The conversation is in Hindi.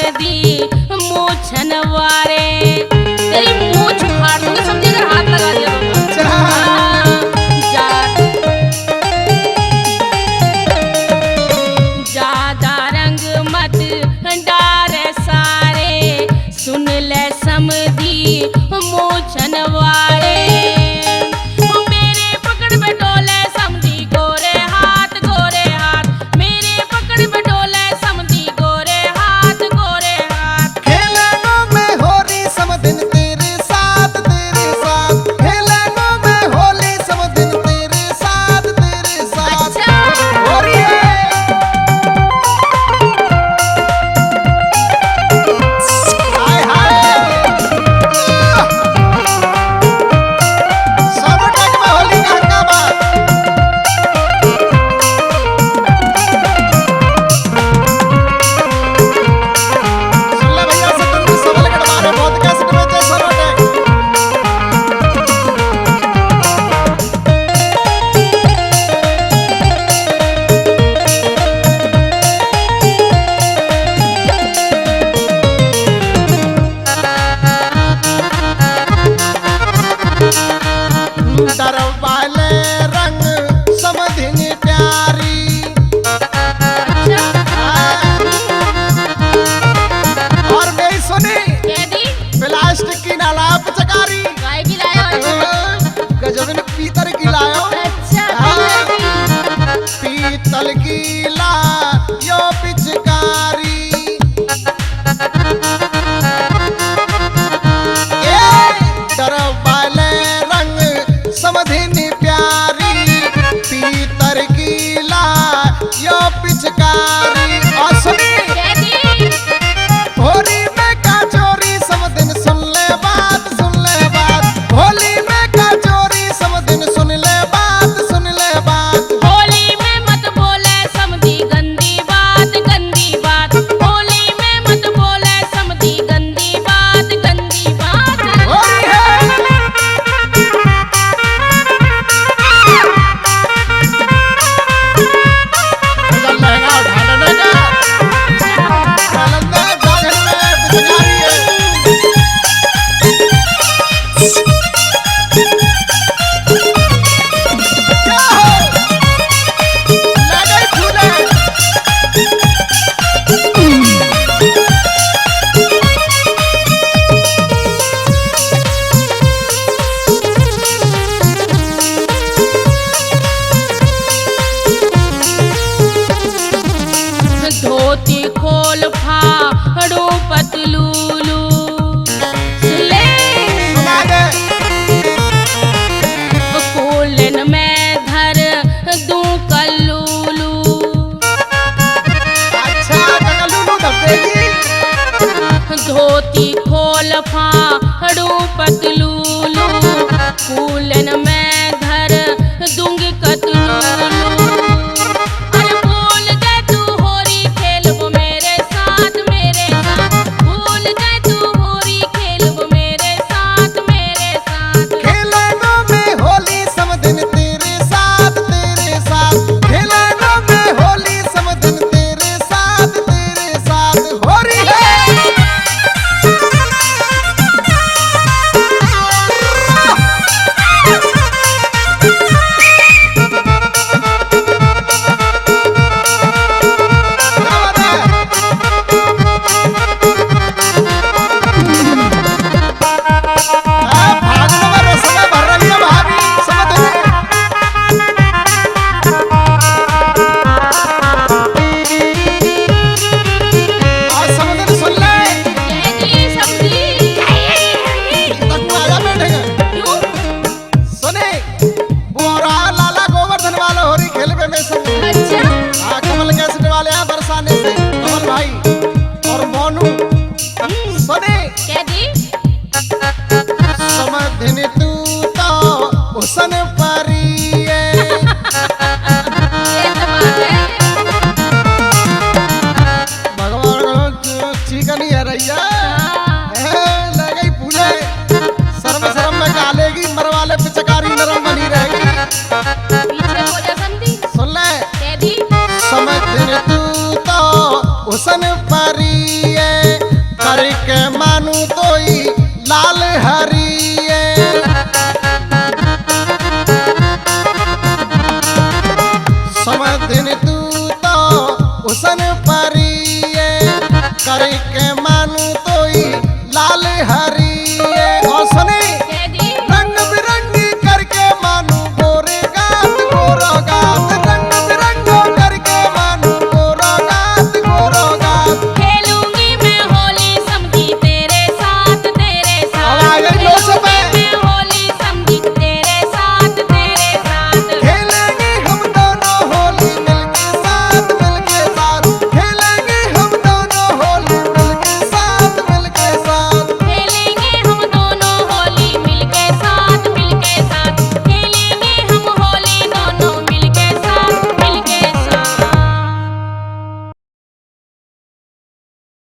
समधी मूछन वारे, तेरी मूछ फाड़ दूंगी समझी अगर हाथ लगा दिया तो। ज्यादा रंग मत डारे सारे, सुन ले समधी मूछन वारे। मेरे पकड़ में डोले समधी गोरे हाथ, गोरे हाथ, मेरे पकड़ में डोले समधी गोरे हाथ, गोरे हाथ। खेलनो में होली समदिन तेरे साथ, तेरे साथ, खेलनो में होली समदिन तेरे साथ, तेरे साथ। अच्छा। होली है। हाय हाय। सोनोटेक में होली का हंगामा। सुन ले भैया से तुम सबल गढ़वारे बहुत कैसेट बेचे सोनोटेक। दरवाले रंग समधिन प्यारी। और मैं सुनी कह दी प्लास्टिक की नाला पिचकारी, गाय की लाया हो। गजब ने पीतल की लायो। अच्छा पीतल की लायो पिचकारी। ए दरवाले रंग समधिन प्यारी, पीतर की लायो पिचकारी। और सुनी कह दी होली में काचोरी समदिन सुन ले बात, सुन ले बात। होली में काचोरी समदिन सुन ले बात, सुन ले बात। होली में मत बोले समधी गंदी बात, गंदी बात। होली में मत बोले समधी गंदी बात, गंदी बात। होली है। इधर लहंगा उठा लेने का। नालंदा जागरण में पिचकारी है। क्या हो? लगे फूले। धोती खोल फाड़ो पतलूलू, सुले सुना दे। कोलन में धर दूं कल्लूलू। अच्छा ककलुलु धब्बेगी। धोती खोल फाड़ो पतलूलू, कोलन में धर दूंगी कतलूलू। अरे भूल जाए तू होरी खेल वो मेरे साथ, मेरे साथ। भूल जाए तू होरी खेल वो मेरे साथ, मेरे साथ। खेलनो में होली समदिन तेरे साथ, तेरे साथ। खेलनो में होली समदिन तेरे साथ, तेरे साथ। होली है। हुसन परी करके मानू तोई लाल हरिये। समदिन तू तो उसन परिये करके मानू तोई लाल हरिये।